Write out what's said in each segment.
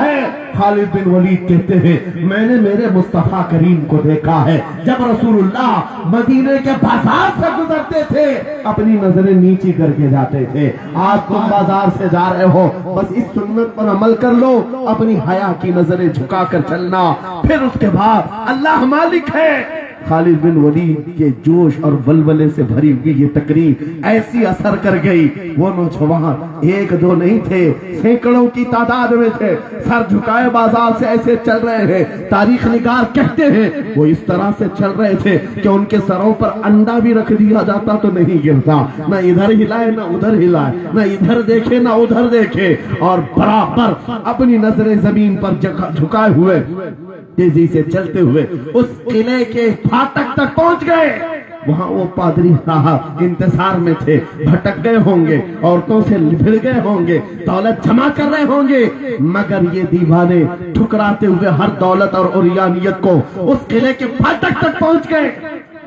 ہے؟ خالد بن ولید کہتے ہیں میں نے میرے مصطفیٰ کریم کو دیکھا ہے جب رسول اللہ مدینے کے بازار سے گزرتے تھے اپنی نظریں نیچی کر کے جاتے تھے. آج تم بازار سے جا رہے ہو, بس اس سنت پر عمل کر لو, اپنی حیا کی نظریں جھکا کر چلنا, پھر اس کے بعد اللہ مالک ہے. خالد بن ولید کے جوش اور ولولے سے بھری ہوئی یہ تقریر ایسی اثر کر گئی. وہ نوجوان ایک دو نہیں تھے, سینکڑوں کی تعداد میں تھے, سر جھکائے بازار سے ایسے چل رہے ہیں. تاریخ نگار کہتے ہیں وہ اس طرح سے چل رہے تھے کہ ان کے سروں پر انڈا بھی رکھ دیا جاتا تو نہیں گرتا, نہ ادھر ہلائے نہ ادھر ہلائے, نہ ادھر دیکھے نہ ادھر دیکھے, اور برابر اپنی نظریں زمین پر جھکائے ہوئے تیزی سے چلتے ہوئے اس قلعے کے پھاٹک تک پہنچ گئے. وہاں وہ پادری صاحب انتظار میں تھے, بھٹک گئے ہوں گے, عورتوں سے بھڑ گئے ہوں گے, دولت جمع کر رہے ہوں گے, مگر یہ دیوانے ٹھکراتے ہوئے ہر دولت اور عریانیت کو اس قلعے کے پھاٹک تک پہنچ گئے.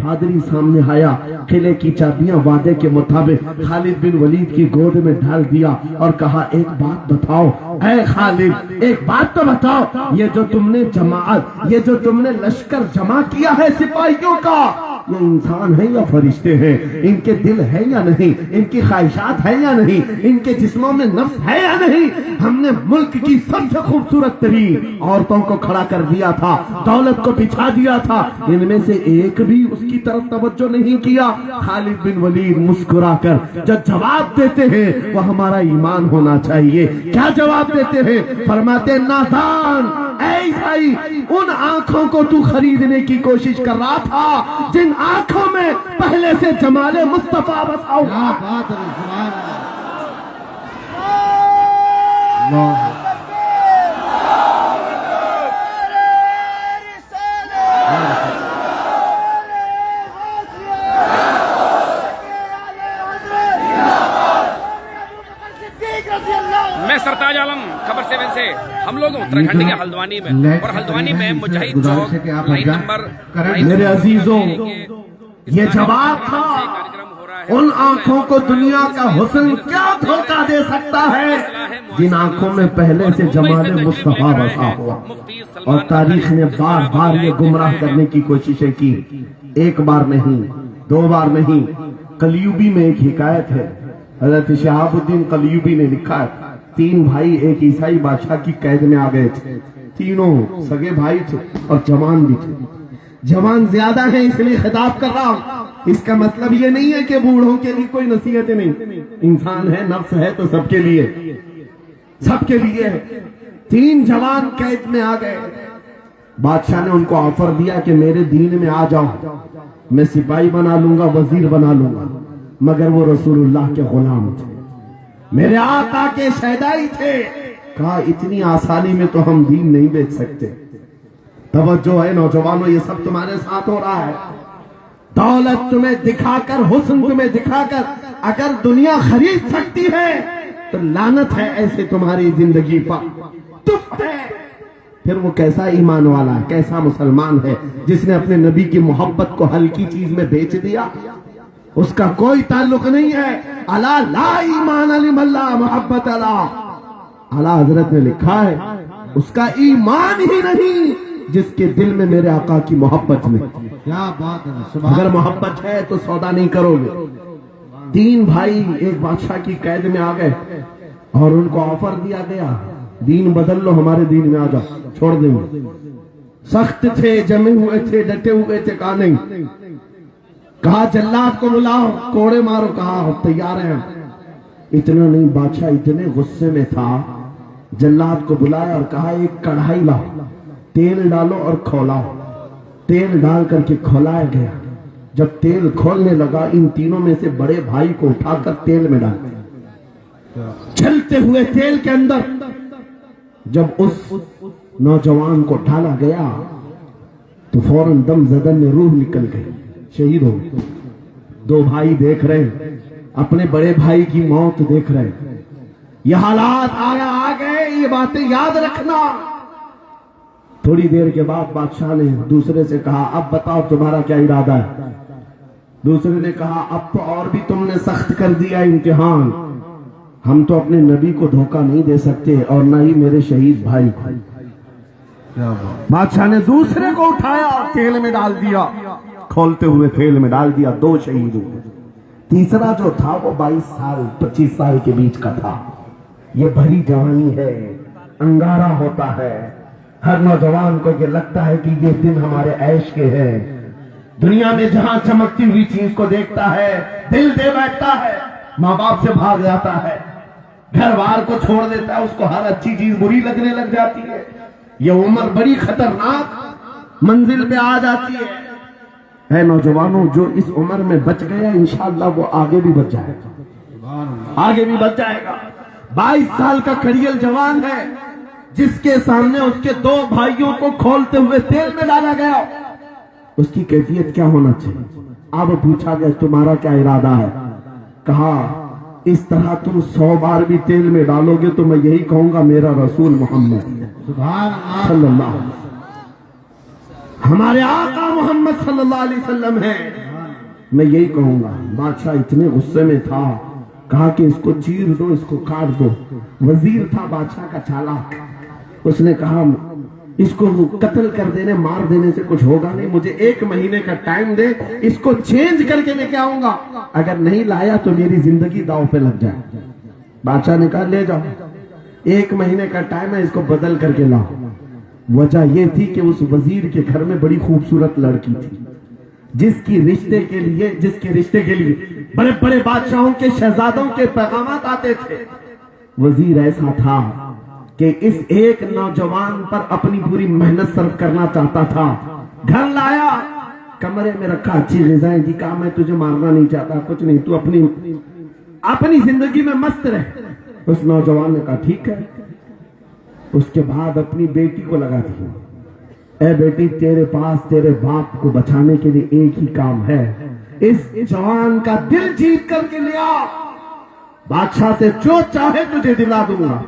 پادری سامنے آیا, قلعے کی چابیاں وعدے کے مطابق خالد بن ولید کی گود میں ڈال دیا اور کہا ایک بات بتاؤ اے خالد, ایک بات تو بتاؤ, یہ جو تم نے جماعت, یہ جو تم نے لشکر جمع کیا ہے سپاہیوں کا, یہ انسان ہے یا فرشتے ہیں؟ ان کے دل ہے یا نہیں؟ ان کی خواہشات ہے یا نہیں؟ ان کے جسموں میں نفس ہے یا نہیں؟ ہم نے ملک کی سب سے خوبصورت ترین عورتوں کو کھڑا کر دیا تھا, دولت کو بچھا دیا تھا, ان میں سے ایک بھی اس کی طرف توجہ نہیں کیا. خالد بن ولید مسکرا کر جو جواب دیتے ہیں وہ ہمارا ایمان ہونا چاہیے. کیا جواب دیتے ہیں؟ فرماتے نادان اے عیسائی, ان آنکھوں کو تو خریدنے کی کوشش کر رہا تھا جن آنکھوں میں پہلے سے جمال مصطفیٰ بسا ہوا. میں سرتاج عالم خبر 7 سے. ہم لوگ اتراکھنڈ کے ہلدوانی میں, اور ہلدوانی میں مجاہد چوک لائن نمبر. میرے عزیزوں, یہ جواب تھا ان آنکھوں کو دنیا کا حسن کیا دھوکہ دے سکتا ہے جن آنکھوں میں پہلے سے جمال مصطفیٰ بسا ہوا. اور تاریخ نے بار بار یہ گمراہ کرنے کی کوششیں کی, ایک بار نہیں, دو بار نہیں. قلیوبی میں ایک حکایت ہے, حضرت شہاب الدین قلیوبی نے لکھا ہے, 3 بھائی ایک عیسائی بادشاہ کی قید میں آ گئے تھے. تینوں سگے بھائی تھے اور جوان بھی تھے. جوان زیادہ ہیں اس لیے خطاب کر رہا ہوں, اس کا مطلب یہ نہیں ہے کہ بوڑھوں کے لیے کوئی نصیحتیں نہیں. انسان ہے, نفس ہے, تو سب کے لیے, سب کے لیے. 3 جوان قید میں آ گئے. بادشاہ نے ان کو آفر دیا کہ میرے دین میں آ جاؤ, میں سپاہی بنا لوں گا, وزیر بنا لوں گا. مگر وہ رسول اللہ کے غلام تھے, میرے آقا کے شہدائی تھے. کہا اتنی آسانی میں تو ہم دین نہیں بیچ سکتے. توجہ ہے نوجوانوں, یہ سب تمہارے ساتھ ہو رہا ہے. دولت تمہیں دکھا کر, حسن تمہیں دکھا کر اگر دنیا خرید سکتی ہے تو لعنت ہے ایسے تمہاری زندگی پر. تم ہے پھر وہ کیسا ایمان والا ہے, کیسا مسلمان ہے جس نے اپنے نبی کی محبت کو ہلکی چیز میں بیچ دیا. اس کا کوئی تعلق نہیں ہے. الا لا ایمان لمن لا محبت لا. اعلیٰ حضرت نے لکھا ہے اس کا ایمان ہی نہیں جس کے دل میں میرے آقا کی محبت میں. کیا بات ہے, اگر محبت ہے تو سودا نہیں کرو گے. 3 بھائی ایک بادشاہ کی قید میں آ گئے اور ان کو آفر دیا گیا دین بدل لو, ہمارے دین میں آ جاؤ, چھوڑ دیں گے. سخت تھے, جمے ہوئے تھے, ڈٹے ہوئے تھے. کہا نہیں. کہا جلاد کو بلاؤ, کوڑے مارو. کہا تیار ہیں. اتنا نہیں, بادشاہ اتنے غصے میں تھا, جلاد کو بلایا اور کہا ایک کڑھائی لاؤ, تیل ڈالو اور کھولاؤ. تیل ڈال کر کے کھولایا گیا. جب تیل کھولنے لگا ان تینوں میں سے بڑے بھائی کو اٹھا کر تیل میں ڈال, چلتے ہوئے تیل کے اندر جب اس نوجوان کو ڈالا گیا تو فوراً دم زدن میں روح نکل گئی, شہید ہو گئے. 2 بھائی دیکھ رہے ہیں, اپنے بڑے بھائی کی موت دیکھ رہے ہیں. یہ حالات آ گئے, یہ باتیں یاد رکھنا. تھوڑی دیر کے بعد بادشاہ نے دوسرے سے کہا اب بتاؤ تمہارا کیا ارادہ ہے. دوسرے نے کہا اب تو اور بھی تم نے سخت کر دیا امتحان, ہم تو اپنے نبی کو دھوکہ نہیں دے سکتے اور نہ ہی میرے شہید بھائی کو۔ بادشاہ نے دوسرے کو اٹھایا اور تیل میں ڈال دیا، کھولتے ہوئے تیل میں ڈال دیا، 2 شہید ہوئے۔ تیسرا جو تھا وہ 22 سال 25 سال کے بیچ کا تھا۔ یہ بھری جوانی ہے، انگارہ ہوتا ہے، ہر نوجوان کو یہ لگتا ہے کہ یہ دن ہمارے عیش کے ہیں۔ دنیا میں جہاں چمکتی ہوئی چیز کو دیکھتا ہے دل دے بیٹھتا ہے، ماں باپ سے بھاگ جاتا ہے، گھر بار کو چھوڑ دیتا ہے، اس کو ہر اچھی چیز بری لگنے لگ جاتی ہے۔ یہ عمر بڑی خطرناک منزل پہ آ جاتی ہے۔ اے نوجوانوں، جو اس عمر میں بچ گیا انشاءاللہ وہ آگے بھی بچ جائے گا، آگے بھی بچ جائے گا۔ 22 سال کا کڑیل جوان ہے جس کے سامنے اس کے 2 بھائیوں کو کھولتے ہوئے تیل میں ڈالا گیا، اس کی کیفیت کیا ہونا چاہیے؟ اب پوچھا گیا تمہارا کیا ارادہ ہے؟ کہا اس طرح تم 100 بار بھی تیل میں ڈالو گے تو میں یہی کہوں گا میرا رسول محمد صلی اللہ علیہ وسلم، ہمارے آقا محمد صلی اللہ علیہ وسلم ہے، میں یہی کہوں گا۔ بادشاہ اتنے غصے میں تھا، کہا کہ اس کو چیر دو، اس کو کاٹ دو۔ وزیر تھا بادشاہ کا چالاک، اس نے کہا اس کو قتل کر دینے مار دینے سے کچھ ہوگا نہیں، مجھے 1 مہینے کا ٹائم دے، اس کو چینج کر کے لے کے آؤں گا، اگر نہیں لایا تو میری زندگی داؤ پہ لگ جائے۔ بادشاہ نے کہا لے جاؤ، 1 مہینے کا ٹائم ہے، اس کو بدل کر کے لاؤ۔ وجہ یہ تھی کہ اس وزیر کے گھر میں بڑی خوبصورت لڑکی تھی جس کے رشتے کے لیے بڑے بڑے بادشاہوں کے شہزادوں کے پیغامات آتے تھے۔ وزیر ایسا تھا کہ اس ایک نوجوان پر اپنی پوری محنت صرف کرنا چاہتا تھا۔ گھر لایا، کمرے میں رکھا، اچھی غذائیں دی، کہا میں تجھے مارنا نہیں چاہتا، کچھ نہیں، تو اپنی زندگی میں مست رہ۔ اس نوجوان نے کہا ٹھیک ہے۔ اس کے بعد اپنی بیٹی کو لگا دیا، اے بیٹی تیرے پاس تیرے باپ کو بچانے کے لیے ایک ہی کام ہے، اس جوان کا دل جیت کر کے لیا، بادشاہ سے جو چاہے تجھے دلا دوں گا۔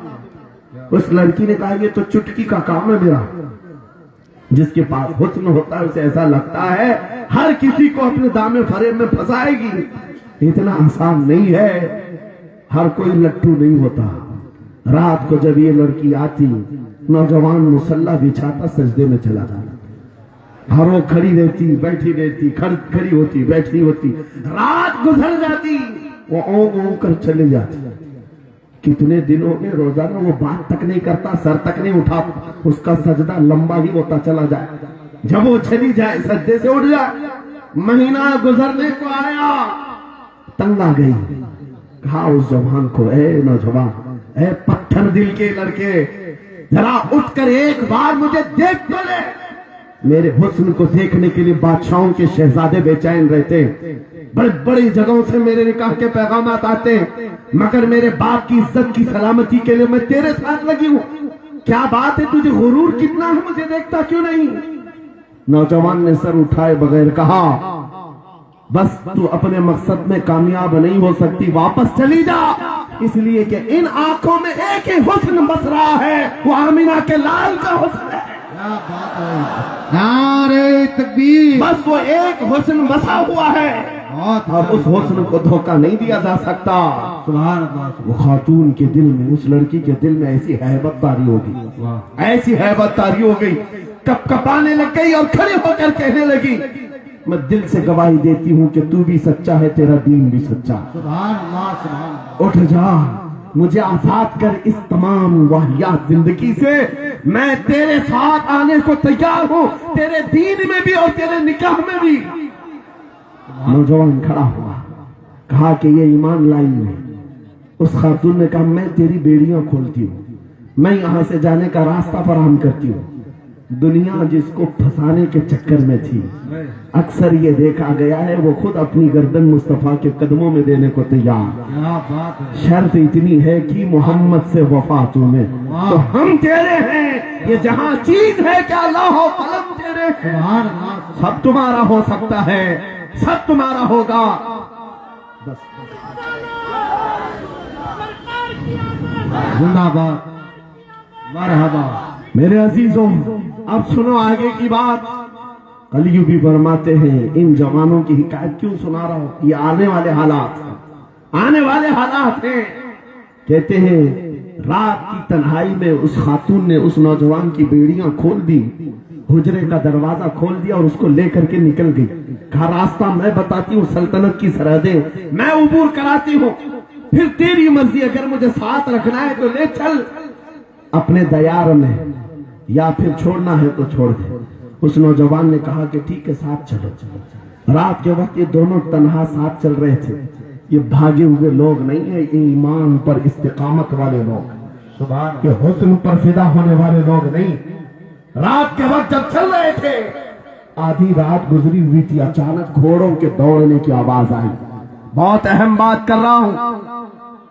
اس لڑکی نے کہا یہ تو چٹکی کا کام ہے میرا۔ جس کے پاس حسن ہوتا ہے اسے ایسا لگتا ہے ہر کسی کو اپنے دامے فریب میں پھنسائے گی، اتنا آسان نہیں ہے، ہر کوئی لٹو نہیں ہوتا۔ رات کو جب یہ لڑکی آتی، نوجوان مسلح بچھاتا سجدے میں چلا جاتا، ہر وہ کھڑی رہتی بیٹھی رہتی، کھڑی ہوتی بیٹھی ہوتی، رات گزر جاتی، وہ اونگ اونگ کر چلے جاتی۔ کتنے دنوں کے روزانہ وہ بات تک نہیں کرتا، سر تک نہیں اٹھاتا، اس کا سجدہ لمبا ہی ہوتا چلا جائے، جب وہ چلی جائے سجدے سے اٹھ جائے۔ مہینہ گزرنے کو آیا، تنگ آ گئی، کہا اس جوان کو اے نوجوان، اے پتھر دل کے لڑکے، ذرا اٹھ کر ایک بار مجھے دیکھ تو لے۔ میرے حسن کو دیکھنے کے لیے بادشاہوں کے شہزادے بے چین رہتے، بڑی بڑی جگہوں سے میرے نکاح کے پیغامات آتے، مگر میرے باپ کی عزت کی سلامتی کے لیے میں تیرے ساتھ لگی ہوں، کیا بات ہے تجھے غرور کتنا ہے، مجھے دیکھتا کیوں نہیں؟ نوجوان نے سر اٹھائے بغیر کہا بس تو اپنے مقصد میں کامیاب نہیں ہو سکتی، واپس چلی جا، اس لیے کہ ان آنکھوں میں ایک ہی حسن بس رہا ہے، وہ آمینہ کے لال کا حسن ہے۔ نعرہ تکبیر، بس وہ ایک حسن بسا ہوا ہے اور اس حسن کو دھوکہ نہیں دیا جا سکتا۔ سبحان اللہ، وہ خاتون کے دل میں، اس لڑکی کے دل میں ایسی ہیبت طاری ہو گئی، ایسی ہیبت طاری ہو گئی، کپ کپانے لگ گئی اور کھڑے ہو کر کہنے لگی میں دل سے گواہی دیتی ہوں کہ تو بھی سچا ہے، تیرا دین بھی سچا۔ سبحان اللہ، سبحان اللہ، اٹھ جا، مجھے آزاد کر اس تمام واہیات زندگی سے، میں تیرے ساتھ آنے کو تیار ہوں، تیرے دین میں بھی اور تیرے نکاح میں بھی۔ نوجوان کھڑا ہوا، کہا کہ یہ ایمان لائی میں۔ اس خاتون نے کہا میں تیری بیڑیاں کھولتی ہوں، میں یہاں سے جانے کا راستہ فراہم کرتی ہوں۔ دنیا جس کو پھنسانے کے چکر میں تھی، اکثر یہ دیکھا گیا ہے وہ خود اپنی گردن مصطفیٰ کے قدموں میں دینے کو تیار۔ کیا بات ہے، شرط اتنی ہے کہ محمد سے وفا تمہیں، تو ہم تیرے ہیں، یہ جہاں چیز ہے کیا لوح و قلم تیرے ہیں، سبحان اللہ، سب تمہارا ہو سکتا ہے، سب تمہارا ہوگا۔ زندہ باد، مرحبا۔ میرے عزیزوں اب سنو آگے کی بات۔ کلیو بھی فرماتے ہیں ان جوانوں کی حکایت کیوں سنا رہا ہوں، یہ آنے والے حالات ہیں، آنے والے حالات ہیں۔ کہتے ہیں رات کی تنہائی میں اس خاتون نے اس نوجوان کی بیڑیاں کھول دی، حجرے کا دروازہ کھول دیا اور اس کو لے کر کے نکل گئی. کہا راستہ میں بتاتی ہوں، سلطنت کی سرحدیں میں عبور کراتی ہوں، پھر تیری مرضی، اگر مجھے ساتھ رکھنا ہے تو لے چل اپنے دیار میں، یا پھر چھوڑنا ہے تو چھوڑ دے. اس نوجوان نے کہا کہ ٹھیک ہے ساتھ چلو. رات کے وقت یہ دونوں تنہا ساتھ چل رہے تھے. یہ بھاگے ہوئے لوگ نہیں ہیں، یہ ایمان پر استقامت والے لوگ، سبحان یہ حسن پر فدا ہونے والے لوگ نہیں. رات کے وقت جب چل رہے تھے، آدھی رات گزری ہوئی تھی، اچانک گھوڑوں کے دوڑنے کی آواز آئی. بہت اہم بات کر رہا ہوں،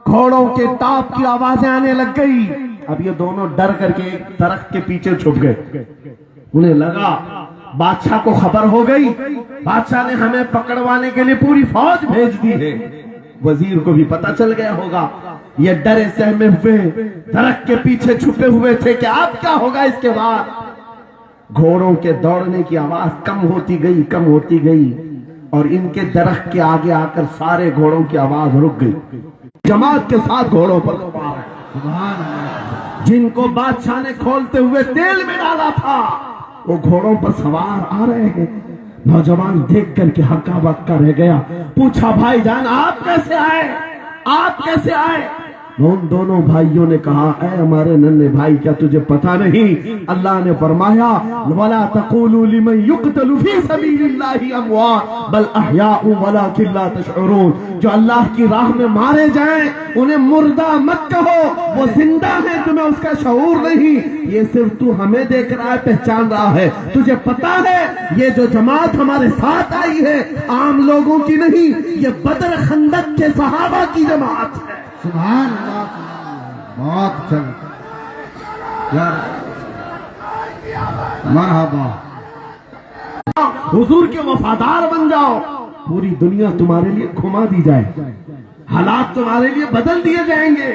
گھوڑوں کے ٹاپ کی آوازیں آنے لگ گئی. اب یہ دونوں ڈر کر کے ایک درخت کے پیچھے چھپ گئے. انہیں لگا بادشاہ کو خبر ہو گئی، بادشاہ نے ہمیں پکڑوانے کے لیے پوری فوج بھیج دی ہے. وزیر کو بھی پتا چل گیا ہوگا. یہ ڈرے سہمے ہوئے درخت کے پیچھے چھپے ہوئے تھے کہ اب کیا ہوگا اس کے بعد. گھوڑوں کے دوڑنے کی آواز کم ہوتی گئی اور ان کے درخت کے آگے آ کر سارے گھوڑوں کی آواز رک گئی. جماعت کے ساتھ گھوڑوں پر سوار ہیں، جن کو بادشاہ نے کھولتے ہوئے تیل میں ڈالا تھا، وہ گھوڑوں پر سوار آ رہے ہیں. نوجوان دیکھ کر کے ہکا بکا رہ گیا. پوچھا بھائی جان آپ کیسے آئے؟ ان دونوں بھائیوں نے کہا اے ہمارے ننھے بھائی، کیا تجھے پتا نہیں اللہ نے فرمایا وَلَا تَقُولُوا لِمَنْ يُقْتَلُ فِي سَبِيلِ اللَّهِ أَمْوَاتٌ بَلْ أَحْيَاءٌ وَلَكِنْ لَا تَشْعُرُونَ. جو اللہ کی راہ میں مارے جائیں انہیں مردہ مت کہو، وہ زندہ ہیں، تمہیں اس کا شعور نہیں. یہ صرف تو ہمیں دیکھ رہا ہے، پہچان رہا ہے. تجھے پتا ہے یہ جو جماعت ہمارے ساتھ آئی ہے عام لوگوں کی نہیں، یہ بدر خندق کے صحابہ کی جماعت ہے. سبحان اللہ، بہت اچھا یار، مرحبا. حضور کے وفادار بن جاؤ، پوری دنیا تمہارے لیے گھما دی جائے، حالات تمہارے لیے بدل دیے جائیں گے.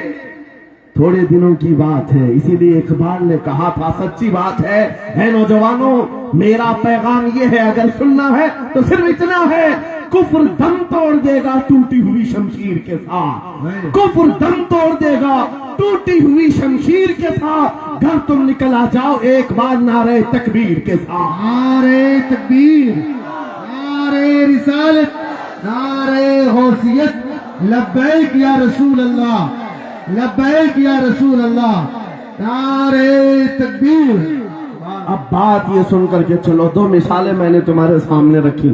تھوڑے دنوں کی بات ہے، اسی لیے اقبال نے کہا تھا سچی بات ہے. اے نوجوانوں میرا پیغام یہ ہے، اگر سننا ہے تو صرف اتنا ہے، کفر دم توڑ دے گا ٹوٹی ہوئی شمشیر کے ساتھ. کفر دم توڑ دے گا ٹوٹی ہوئی شمشیر کے ساتھ. گھر تم نکل آ جاؤ ایک بار نعرہ تکبیر کے ساتھ. نعرے تکبیر، نعرے رسالت، نعرے غوثیت، لبیک یا رسول اللہ، لبیک یا رسول اللہ، نعرے تکبیر. اب بات یہ سن کر کے چلو، دو مثالیں میں نے تمہارے سامنے رکھی،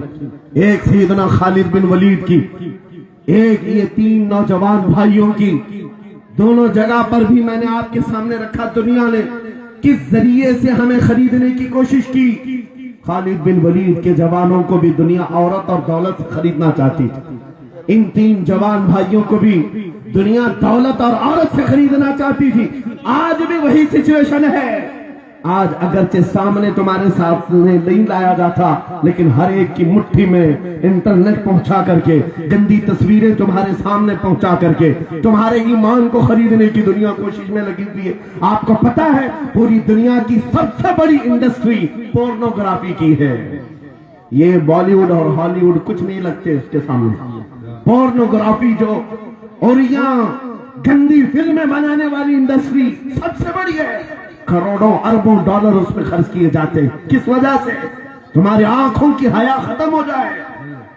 ایک سیدنا خالد بن ولید کی، ایک یہ تین نوجوان بھائیوں کی. دونوں جگہ پر بھی میں نے آپ کے سامنے رکھا دنیا نے کس ذریعے سے ہمیں خریدنے کی کوشش کی. خالد بن ولید کے جوانوں کو بھی دنیا عورت اور دولت سے خریدنا چاہتی تھی. ان تین جوان بھائیوں کو بھی دنیا دولت اور عورت سے خریدنا چاہتی تھی. آج بھی وہی سچویشن ہے. آج اگرچہ سامنے تمہارے سامنے نہیں لایا جاتا، لیکن ہر ایک کی مٹھی میں انٹرنیٹ پہنچا کر کے، گندی تصویریں تمہارے سامنے پہنچا کر کے تمہارے ایمان کو خریدنے کی دنیا کوشش میں لگی ہوئی ہے. آپ کو پتا ہے پوری دنیا کی سب سے بڑی انڈسٹری پورنوگرافی کی ہے. یہ بالی ووڈ اور ہالی ووڈ کچھ نہیں لگتے اس کے سامنے. پورنوگرافی جو اور یہاں گندی فلمیں بنانے والی انڈسٹری سب سے بڑی ہے. کروڑوں اربوں ڈالر اس میں خرچ کیے جاتے ہیں. کس وجہ سے؟ تمہاری آنکھوں کی حیا ختم ہو جائے،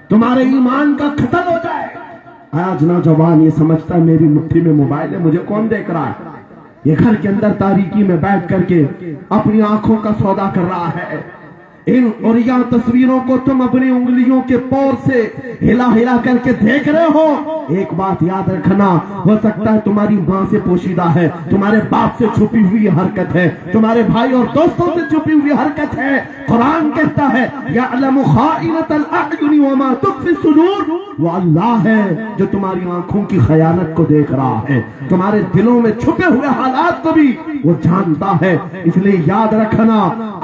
تمہارے ایمان کا قتل ہو جائے. آج نوجوان یہ سمجھتا ہے میری مٹھی میں موبائل ہے، مجھے کون دیکھ رہا ہے. یہ گھر کے اندر تاریکی میں بیٹھ کر کے اپنی آنکھوں کا سودا کر رہا ہے. ان اور یہاں تصویروں کو تم اپنی انگلیوں کے پور سے ہلا ہلا کر کے دیکھ رہے ہو. ایک بات یاد رکھنا، ہو سکتا ہے تمہاری ماں سے پوشیدہ ہے، تمہارے باپ سے چھپی ہوئی حرکت ہے، تمہارے بھائی اور دوستوں سے چھپی ہوئی حرکت ہے. قرآن کہتا ہے یعلم خائنۃ الاعین وما تخفی الصدور. وہ اللہ ہے جو تمہاری آنکھوں کی خیانت کو دیکھ رہا ہے، تمہارے دلوں میں چھپے ہوئے حالات کو بھی وہ جانتا ہے. اس لیے یاد رکھنا،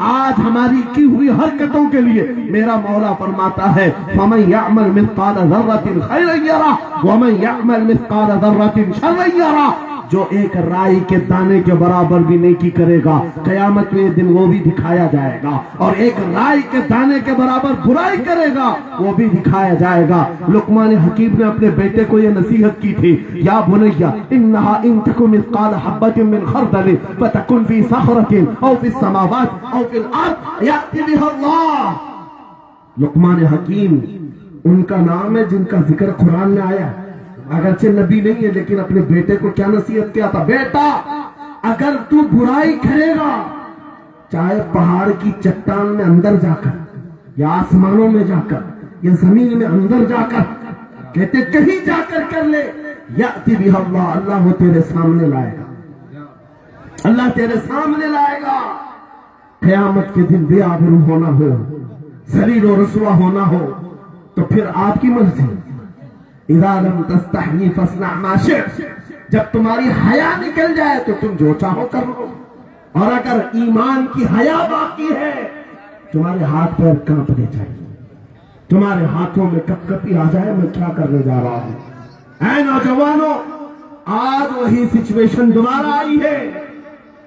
آج ہماری کی ہوئی حرکتوں کے لیے میرا مولا فرماتا ہے فَمَنْ يَعْمَلْ مِثْقَالَ ذَرَّةٍ خَيْرًا يَرَهُ وَمَنْ يَعْمَلْ مِثْقَالَ ذَرَّةٍ شَرًّا يَرَهُ. جو ایک رائی کے دانے کے برابر بھی نیکی کرے گا قیامت میں دن وہ بھی دکھایا جائے گا، اور ایک رائی کے دانے کے برابر برائی کرے گا وہ بھی دکھایا جائے گا۔ لقمان حکیم نے اپنے بیٹے کو یہ نصیحت کی تھی، یا بنیا انہا ان تکن مثقال حبۃ من خردل فتکن فی صخرۃ او فی السماوات او فی الارض یأتی بها اللہ۔ لقمان حکیم ان کا نام ہے جن کا ذکر قرآن میں آیا، اگرچہ نبی نہیں ہے لیکن اپنے بیٹے کو کیا نصیحت کیا تھا؟ بیٹا اگر تو برائی کرے گا، چاہے پہاڑ کی چٹان میں اندر جا کر یا آسمانوں میں جا کر یا زمین میں اندر جا کر، کہتے کہیں جا کر لے، یأتی بها اللہ، اللہ وہ تیرے سامنے لائے گا، اللہ تیرے سامنے لائے گا۔ قیامت کے دن بے آبرو ہونا ہو، ذلیل و رسوا ہونا ہو تو پھر آپ کی مرضی، اذا لم تستحی فاصنع ما شئت، جب تمہاری حیا نکل جائے تو تم جو چاہو کر لو، اور اگر ایمان کی حیا باقی ہے تمہارے ہاتھ پیر کانپنے چاہیے، تمہارے ہاتھوں میں کپ کپی آ جائے میں کیا کرنے جا رہا ہوں۔ اے نوجوانوں، آج وہی سچویشن دوبارہ آئی ہے،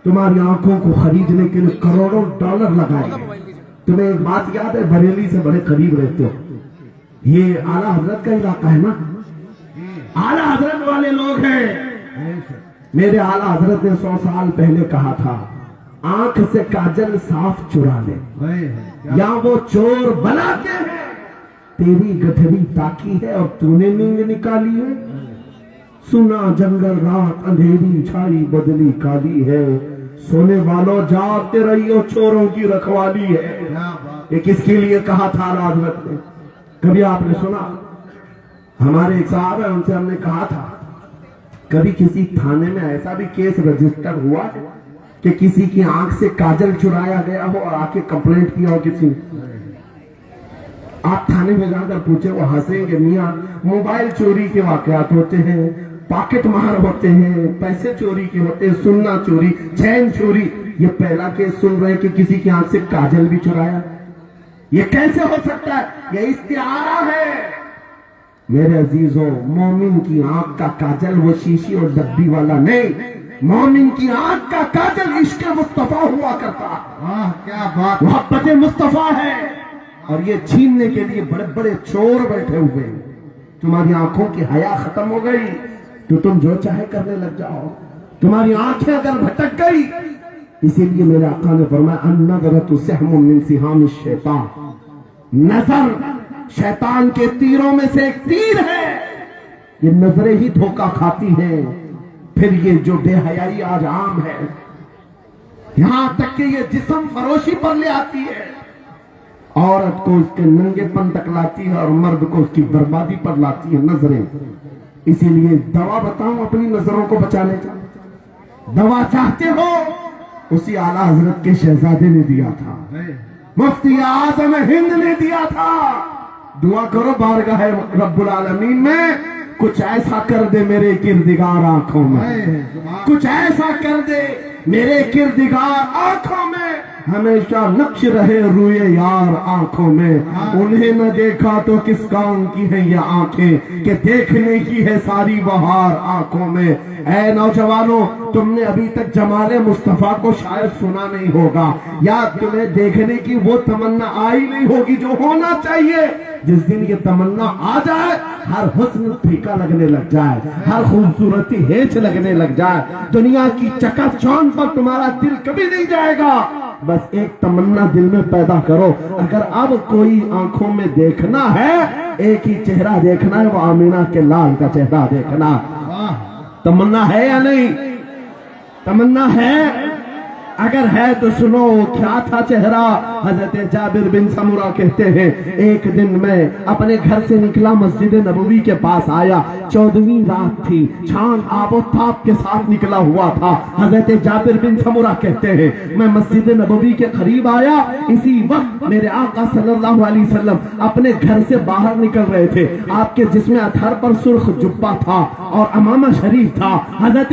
تمہاری آنکھوں کو خریدنے کے لیے کروڑوں ڈالر لگائے گئے۔ تمہیں ایک بات یاد ہے، بریلی سے بڑے قریب رہتے ہو، یہ اعلیٰ حضرت کا علاقہ ہے نا، اعلیٰ حضرت والے لوگ ہیں۔ میرے اعلیٰ حضرت نے 100 سال پہلے کہا تھا، آنکھ سے کاجل صاف چرا لے یا وہ چور بلاتے ہیں، تیری گٹھری تاکی ہے اور تو نے نیند نکالی ہے، سنا جنگل رات اندھیری چھائی بدلی کالی ہے، سونے والوں جاگتے رہیو چوروں کی رکھوالی ہے۔ یہ کس کے لیے کہا تھا اعلیٰ حضرت نے؟ کبھی آپ نے سنا؟ ہمارے ایک صاحب ہیں، ان سے ہم نے کہا تھا کبھی کسی تھانے میں ایسا بھی کیس رجسٹر ہوا ہے کہ کسی کی آنکھ سے کاجل چرایا گیا ہو اور آ کے کمپلینٹ کیا ہو کسی نے؟ آپ تھانے میں جا کر پوچھے، وہ ہنسیں گے، میاں موبائل چوری کے واقعات ہوتے ہیں، پاکٹ مار ہوتے ہیں، پیسے چوری کے ہوتے ہیں، سننا چوری، چین چوری، یہ پہلا کیس سن رہے کہ کسی کی آنکھ سے کاجل بھی چرایا۔ یہ کیسے ہو سکتا ہے؟ یہ استعارہ ہے۔ میرے عزیزوں، مومن کی آنکھ کا کاجل وہ شیشی اور ڈبی والا نہیں، مومن کی آنکھ کا کاجل عشق مصطفیٰ ہوا کرتا ہے، کیا بات، محبت مصطفیٰ ہے، اور یہ چھیننے کے لیے بڑے بڑے چور بیٹھے ہوئے ہیں۔ تمہاری آنکھوں کی حیا ختم ہو گئی تو تم جو چاہے کرنے لگ جاؤ، تمہاری آنکھیں اگر بھٹک گئی، اسی لیے میرے آقا نے فرمایا النظرۃ سہم من سہام الشیطان، نظر شیطان کے تیروں میں سے ایک تیر ہے، یہ نظریں ہی دھوکہ کھاتی ہیں۔ پھر یہ جو بے حیائی آج عام ہے، یہاں تک کہ یہ جسم فروشی پر لے آتی ہے، عورت کو اس کے ننگے پن تک لاتی ہے اور مرد کو اس کی بربادی پر لاتی ہے نظریں۔ اسی لیے دوا بتاؤں اپنی نظروں کو بچانے کا، دوا چاہتے ہو اسی اعلیٰ حضرت کے شہزادے نے دیا تھا، مفتی اعظم ہند نے دیا تھا۔ دعا کرو بارگاہ رب العالمین میں کچھ ایسا کر دے میرے کردگار آنکھوں میں، کچھ ایسا کر دے میرے کردگار آنکھوں میں، ہمیشہ نقش رہے روئے یار آنکھوں میں، انہیں نہ دیکھا تو کس کام کی ہے یہ آنکھیں کہ دیکھنے کی ہے ساری بہار آنکھوں میں۔ اے نوجوانوں، تم نے ابھی تک جمال مصطفیٰ کو شاید سنا نہیں ہوگا، یا تمہیں دیکھنے کی وہ تمنا آئی نہیں ہوگی جو ہونا چاہیے۔ جس دن یہ تمنا آ جائے، ہر حسن پھیکا لگنے لگ جائے، ہر خوبصورتی ہیچ لگنے لگ جائے، دنیا کی چکا چوند پر تمہارا دل کبھی نہیں جائے گا۔ بس ایک تمنا دل میں پیدا کرو، اگر اب کوئی آنکھوں میں دیکھنا ہے، ایک ہی چہرہ دیکھنا ہے، وہ آمینہ کے لال کا چہرہ دیکھنا۔ تمنا ہے یا نہیں؟ تمنا ہے؟ اگر ہے تو سنو کیا تھا چہرہ۔ حضرت جابر بن سمرہ کہتے ہیں ایک دن میں اپنے گھر سے نکلا، مسجد نبوی کے پاس آیا، 14ویں رات تھی، چاند آب و تاب کے ساتھ نکلا ہوا تھا۔ حضرت جابر بن سمرہ کہتے ہیں میں مسجد نبوی کے قریب آیا، اسی وقت میرے آقا صلی اللہ علیہ وسلم اپنے گھر سے باہر نکل رہے تھے، آپ کے جسم اطہر پر سرخ جبہ تھا اور امامہ شریف تھا۔ حضرت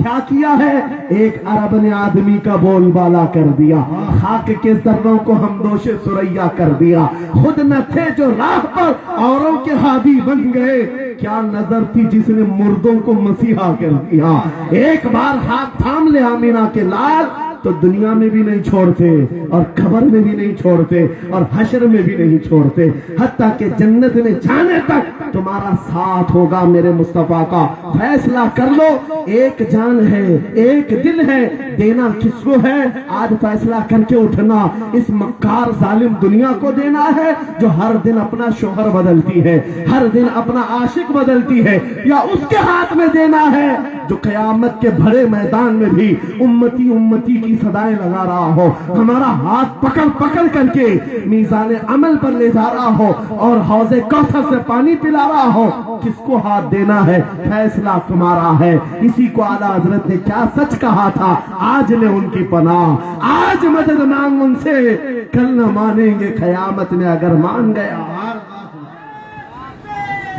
کیا کیا ہے؟ ایک عرب نے آدمی کا بول بالا کر دیا، خاک کے ذروں کو ہمدوش سریا کر دیا، خود نہ تھے جو راہ پر اوروں کے ہادی بن گئے، کیا نظر تھی جس نے مردوں کو مسیحا کر دیا۔ ایک بار ہاتھ تھام لے آمینہ کے لال تو دنیا میں بھی نہیں چھوڑتے اور قبر میں بھی نہیں چھوڑتے اور حشر میں بھی نہیں چھوڑتے، حتیٰ کہ جنت میں جانے تک تمہارا ساتھ ہوگا میرے مصطفیٰ کا۔ فیصلہ کر لو، ایک جان ہے، ایک دل ہے، دینا کس کو ہے؟ آج فیصلہ کر کے اٹھنا، اس مکار ظالم دنیا کو دینا ہے جو ہر دن اپنا شوہر بدلتی ہے، ہر دن اپنا عاشق بدلتی ہے، یا اس کے ہاتھ میں دینا ہے جو قیامت کے بھرے میدان میں بھی امتی امتی کی صدائیں لگا رہا ہو، ہمارا ہاتھ پکڑ پکڑ کر کے میزان عمل پر لے جا رہا ہو اور حوض کوثر سے پانی پلا رہا ہو؟ کس کو ہاتھ دینا ہے؟ فیصلہ تمہارا ہے۔ اسی کو اعلیٰ حضرت نے کیا سچ کہا تھا، آج لے ان کی پناہ، آج مدد مانگ ان سے، کل نہ مانیں گے قیامت میں اگر مان گیا۔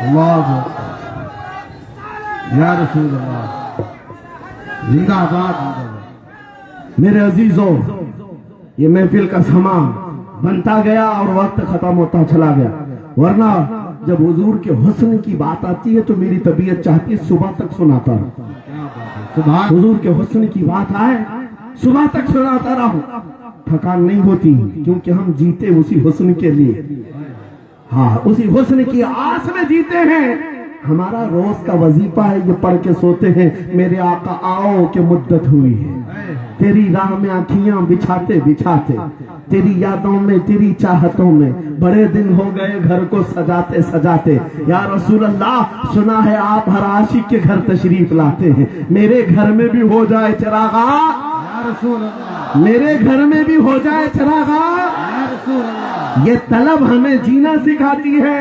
اللہ یا رسول اللہ، زندہ آباد۔ میرے عزیزوں، یہ محفل کا سما بنتا گیا اور وقت ختم ہوتا چلا گیا، ورنہ جب حضور کے حسن کی بات آتی ہے تو میری طبیعت چاہتی ہے صبح تک سناتا رہوں، حضور کے حسن کی بات آئے صبح تک سناتا رہوں، تھکان نہیں ہوتی، کیونکہ ہم جیتے اسی حسن کے لیے، ہاں اسی حسن کی آس میں جیتے ہیں۔ ہمارا روز کا وظیفہ ہے یہ پڑھ کے سوتے ہیں، میرے آقا آؤ کہ مدت ہوئی ہے، تیری راہ میں آنکھیاں بچھاتے بچھاتے، تیری یادوں میں تیری چاہتوں میں بڑے دن ہو گئے گھر کو سجاتے سجاتے، یا رسول اللہ سنا ہے آپ ہر عاشق کے گھر تشریف لاتے ہیں، میرے گھر میں بھی ہو جائے چراغا، یا رسول اللہ، میرے گھر میں بھی ہو جائے چراغا۔ یا رسول اللہ، یہ طلب ہمیں جینا سکھاتی ہے۔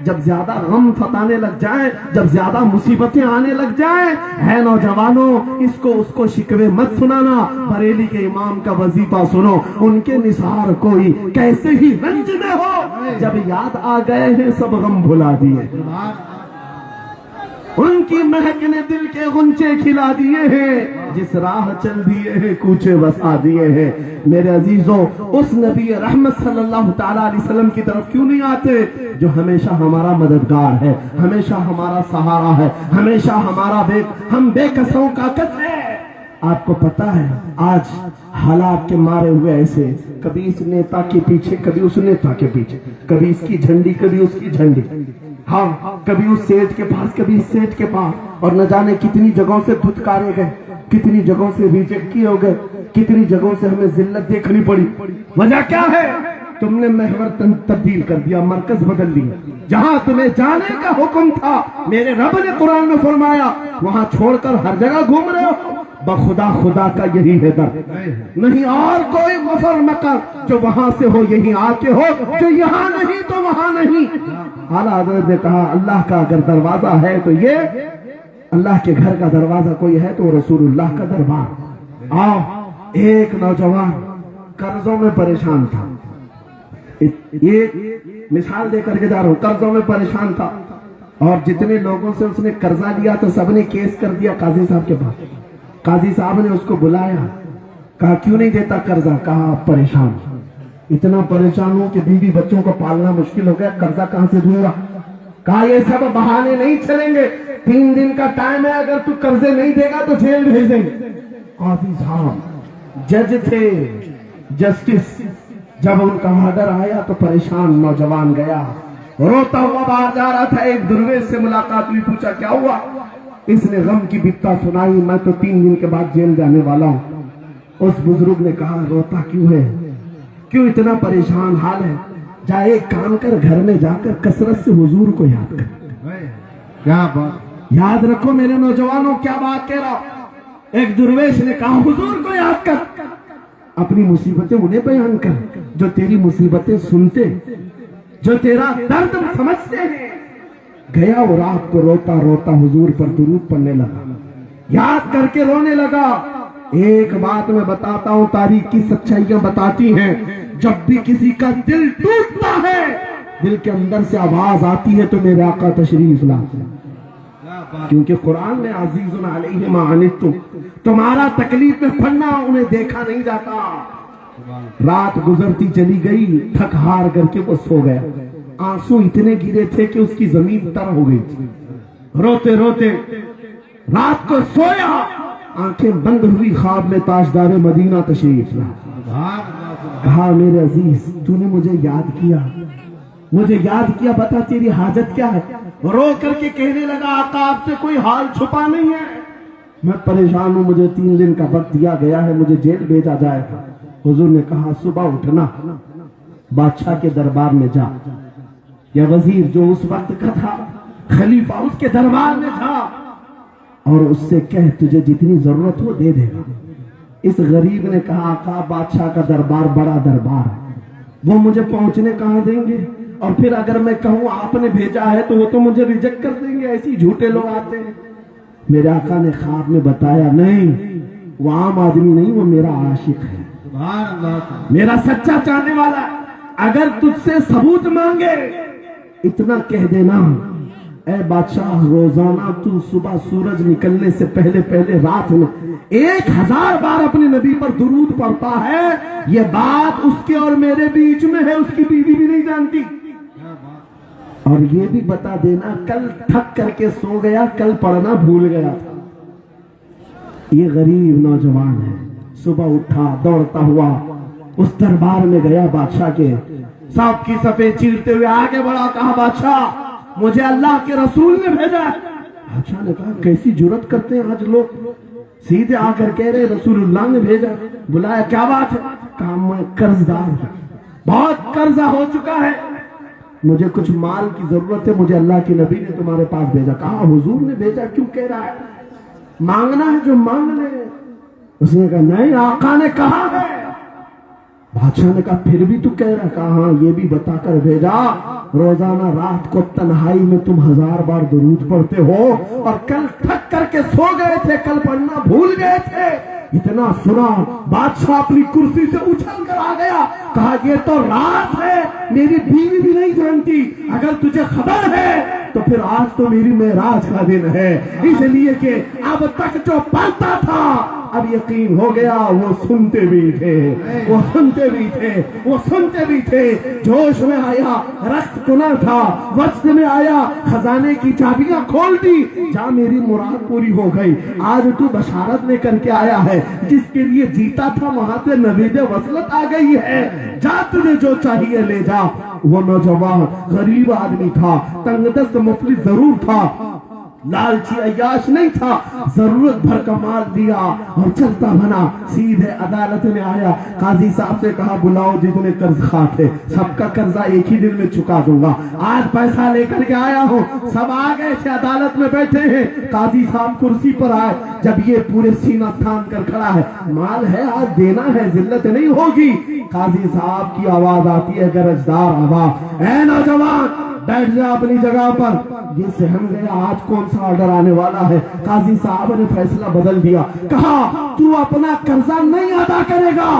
جب زیادہ غم ستانے لگ جائیں، جب زیادہ مصیبتیں آنے لگ جائیں، ہے نوجوانوں اس کو شکوے مت سنانا، بریلی کے امام کا وظیفہ سنو، ان کے نثار کوئی کیسے ہی رنج میں ہو، جب یاد آ گئے ہیں سب غم بھلا دیے، ان کی مہک نے دل کے غنچے کھلا دیے ہیں، جس راہ چل دیے ہیں کوچے بسا دیے ہیں۔ میرے عزیزوں، اس نبی رحمت صلی اللہ تعالیٰ علیہ وسلم کی طرف کیوں نہیں آتے جو ہمیشہ ہمارا مددگار ہے، ہمیشہ ہمارا سہارا ہے، ہمیشہ ہم بے کسوں کا کس ہے۔ آپ کو پتا ہے آج حالات کے مارے ہوئے ایسے، کبھی اس نیتا کے پیچھے، کبھی اس نیتا کے پیچھے، کبھی اس کی جھنڈی کبھی اس کی جھنڈی، ہاں کبھی اس سیٹ کے پاس کبھی اس سیٹ کے پاس، اور نہ جانے کتنی جگہوں سے دھتکارے گئے، کتنی جگہوں سے ریجیکٹ کیے ہو گئے، کتنی جگہوں سے ہمیں ذلت دیکھنی پڑی۔ وجہ کیا ہے؟ تم نے محور تبدیل کر دیا، مرکز بدل دیا، جہاں تمہیں جانے کا حکم تھا میرے رب نے قرآن میں فرمایا وہاں چھوڑ کر ہر جگہ گھوم رہے ہو۔ بخدا خدا کا یہی ہے در، نہیں اور کوئی مفر مکر، جو وہاں سے ہو یہی آ کے ہو، جو یہاں نہیں تو وہاں نہیں۔ اعلیٰ حضرت نے کہا اللہ کا اگر دروازہ ہے تو یہ، اللہ کے گھر کا دروازہ کوئی ہے تو رسول اللہ کا دربار۔ آؤ، ایک نوجوان قرضوں میں پریشان تھا، ایک مثال دے کر کے جا رہا ہوں، قرضوں میں پریشان تھا، اور جتنے لوگوں سے اس نے قرضہ لیا تو سب نے کیس کر دیا قاضی صاحب کے پاس۔ قاضی صاحب نے اس کو بلایا، کہا کیوں نہیں دیتا قرضہ؟ کہا پریشان، اتنا پریشان ہوں کہ بیوی بچوں کو پالنا مشکل ہو گیا، قرضہ کہاں سے دوں گا؟ کہا یہ سب بہانے نہیں چلیں گے، 3 دن کا ٹائم ہے، اگر تو قرضے نہیں دے گا تو جیل بھیج دیں گے۔ قاضی صاحب جج تھے، جسٹس، جب ان کا آرڈر آیا تو پریشان نوجوان گیا، روتا ہوا باہر جا رہا تھا، ایک درویش سے ملاقات ہوئی، پوچھا کیا ہوا؟ اس نے غم کی بتا سنائی، میں تو 3 دن کے بعد جیل جانے والا ہوں۔ اس بزرگ نے کہا روتا کیوں ہے، کیوں اتنا پریشان حال ہے؟ جا ایک کام کر، گھر میں جا کر کثرت سے حضور کو یاد کر۔ کیا بات، یاد رکھو میرے نوجوانوں کیا بات کہہ رہا ہوں۔ ایک درویش نے کہا حضور کو یاد کر، اپنی مصیبتیں انہیں بیان کر جو تیری مصیبتیں سنتے، جو تیرا درد سمجھتے ہیں۔ گیا وہ رات کو روتا روتا حضور پر درود پڑھنے لگا، یاد کر کے رونے لگا۔ ایک بات میں بتاتا ہوں، تاریخ کی سچائیاں بتاتی ہیں، جب بھی کسی کا دل ٹوٹتا ہے، دل کے اندر سے آواز آتی ہے تو میرے آقا تشریف لاتے ہیں۔ کیونکہ قرآن میں عزیز علیہ ما عنتم، تمہارا تکلیف میں پڑنا انہیں دیکھا نہیں جاتا۔ رات گزرتی چلی گئی، تھک ہار کر کے وہ سو گیا، آنسو اتنے گرے تھے کہ اس کی زمین تر ہو گئی تھی۔ روتے روتے رات کو سویا، آنکھیں بند ہوئی، خواب میں تاجدار مدینہ تشریف لایا۔ کہا میرے عزیز تو نے مجھے یاد کیا، مجھے یاد کیا، بتا تیری حاجت کیا ہے؟ رو کر کے کہنے لگا آقا آپ سے کوئی حال چھپا نہیں ہے، میں پریشان ہوں، مجھے 3 دن کا وقت دیا گیا ہے، مجھے جیل بھیجا جائے گا۔ حضور نے کہا صبح اٹھنا، بادشاہ کے دربار میں جا، یا وزیر جو اس وقت کا تھا، خلیفہ اس کے دربار میں تھا، اور اس سے کہہ تجھے جتنی ضرورت ہو دے دے گا۔ اس غریب نے کہا آقا بادشاہ کا دربار بڑا دربار ہے، وہ مجھے پہنچنے کہاں دیں گے، اور پھر اگر میں کہوں آپ نے بھیجا ہے تو وہ تو مجھے ریجیکٹ کر دیں گے، ایسی جھوٹے لوگ آتے ہیں۔ میرے آقا نے خواب میں بتایا نہیں، وہ عام آدمی نہیں، وہ میرا عاشق ہے، میرا سچا چاہنے والا ہے، اگر تجھ سے ثبوت مانگے اتنا کہہ دینا اے بادشاہ روزانہ تو صبح سورج نکلنے سے پہلے پہلے رات میں 1000 بار اپنے نبی پر درود پڑھتا ہے، یہ بات اس کے اور میرے بیچ میں ہے، اس کی بیوی بھی نہیں جانتی۔ اور یہ بھی بتا دینا کل تھک کر کے سو گیا، کل پڑھنا بھول گیا تھا۔ یہ غریب نوجوان ہے، صبح اٹھا دوڑتا ہوا اس دربار میں گیا، بادشاہ کے صاحب کی صفیں چیرتے ہوئے آگے بڑھا، کہا بادشاہ مجھے اللہ کے رسول نے بھیجا ہے۔ بادشاہ نے کہا کیسی جرات کرتے ہیں آج لوگ، سیدھے آ کر کہہ رہے رسول اللہ نے بھیجا۔ بلایا کیا بات ہے؟ کہا میں قرض دار ہوں، بہت قرضہ ہو چکا ہے، مجھے کچھ مال کی ضرورت ہے، مجھے اللہ کے نبی نے تمہارے پاس بھیجا۔ کہا حضور نے بھیجا، کیوں کہہ رہا ہے؟ مانگنا ہے جو مانگ لے۔ اس نے کہا نہیں آقا نے کہا ہے۔ بادشاہ نے کہا پھر بھی تو کہہ رہا؟ کہا ہاں یہ بھی بتا کر بھیجا روزانہ رات کو تنہائی میں تم 1000 بار درود پڑھتے ہو، اور کل تھک کر کے سو گئے تھے، کل پڑھنا بھول گئے تھے۔ اتنا سنا بادشاہ اپنی کرسی سے اچھل کر آ گیا، کہا یہ تو راز ہے، میری بیوی بھی نہیں جانتی، اگر تجھے خبر ہے تو پھر آج تو میری معراج کا دن ہے، اس لیے کہ اب تک جو پڑھتا تھا اب یقین ہو گیا، وہ سنتے بھی تھے، وہ سنتے بھی تھے، وہ سنتے بھی تھے۔ جوش میں آیا، رقص کنا تھا، وقت میں آیا، خزانے کی چابیاں کھول دی، جا میری مراد پوری ہو گئی۔ آج تو بشارت لے کر کے آیا ہے، جس کے لیے جیتا تھا وہاں سے نوید وصلت آ گئی ہے، جا تجھے جو چاہیے لے جا۔ وہ نوجوان غریب آدمی تھا، تنگ دست مفلس ضرور تھا، لالچی عیاش نہیں تھا، ضرورت بھر کا مال دیا اور چلتا بنا، سیدھے عدالت میں آیا۔ قاضی صاحب سے کہا بلاؤ جتنے قرض خواہ تھے، سب کا قرضہ ایک ہی دن میں چکا دوں گا، آج پیسہ لے کر کے آیا ہوں۔ سب آ گئے تھے، عدالت میں بیٹھے ہیں، قاضی صاحب کرسی پر آئے، جب یہ پورے سینہ تھام کر کھڑا ہے، مال ہے آج دینا ہے، ذلت نہیں ہوگی۔ قاضی صاحب کی آواز آتی ہے، گرجدار آواز، اے نوجوان بیٹھ جا اپنی جگہ پر۔ یہ سہم گیا آج کون سا آرڈر آنے والا ہے۔ قاضی صاحب نے فیصلہ بدل دیا، کہا تو اپنا قرضہ نہیں ادا کرے گا،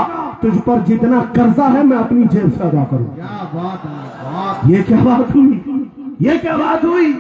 تجھ پر جتنا قرضہ ہے میں اپنی جیب سے ادا کروں۔ کیا بات ہے، یہ کیا بات ہوئی، یہ کیا بات ہوئی؟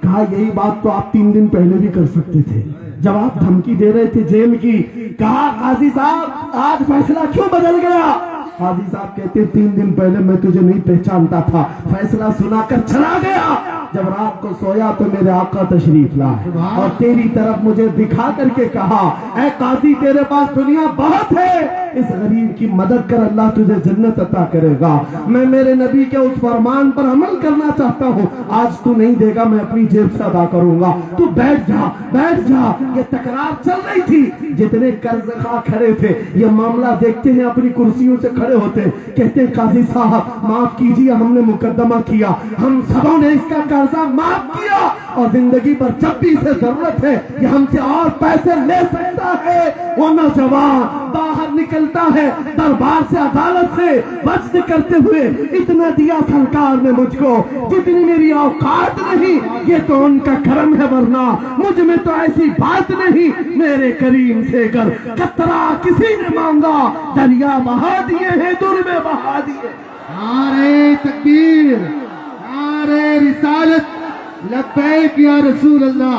کہا یہی بات تو آپ 3 دن پہلے بھی کر سکتے تھے جب آپ دھمکی دے رہے تھے جیل کی۔ کہا قاضی صاحب آج فیصلہ کیوں بدل گیا؟ قاضی صاحب کہتے 3 دن پہلے میں تجھے نہیں پہچانتا تھا، فیصلہ سنا کر چلا گیا، جب رات کو سویا تو میرے آقا تشریف لائے اور تیری طرف مجھے دکھا کر کے کہا اے قاضی تیرے پاس دنیا بہت ہے، اس غریب کی مدد کر، اللہ تجھے جنت عطا کرے گا۔ میں میرے نبی کے اس فرمان پر عمل کرنا چاہتا ہوں، آج تو نہیں دے گا، میں اپنی جیب سے ادا کروں گا، تو بیٹھ جا بیٹھ جا۔ یہ تکرار چل رہی تھی، جتنے قرض خواہ کھڑے تھے یہ معاملہ دیکھتے ہیں، اپنی کرسیوں سے کھڑے ہوتے کہتے ہیں قاضی صاحب معاف کیجیے، ہم نے مقدمہ کیا، ہم سبوں نے اس کا قرضہ معاف کیا، اور زندگی پر جب بھی اسے ضرورت ہے یہ ہم سے اور پیسے لے سکتا ہے۔ وہ نوجوان باہر نکلتا ہے دربار سے، عدالت سے بچ کرتے ہوئے، اتنا دیا سرکار نے مجھ کو جتنی میری اوقات نہیں، یہ تو ان کا کرم ہے، ورنہ مجھ میں تو ایسی بات نہیں، میرے کریم سے گر قطرہ کسی نے مانگا دریا بہا دیے ہیں، در میں بہا دیے۔ نعرہ تکبیر، نعرہ رسالت، لبیک یا رسول اللہ،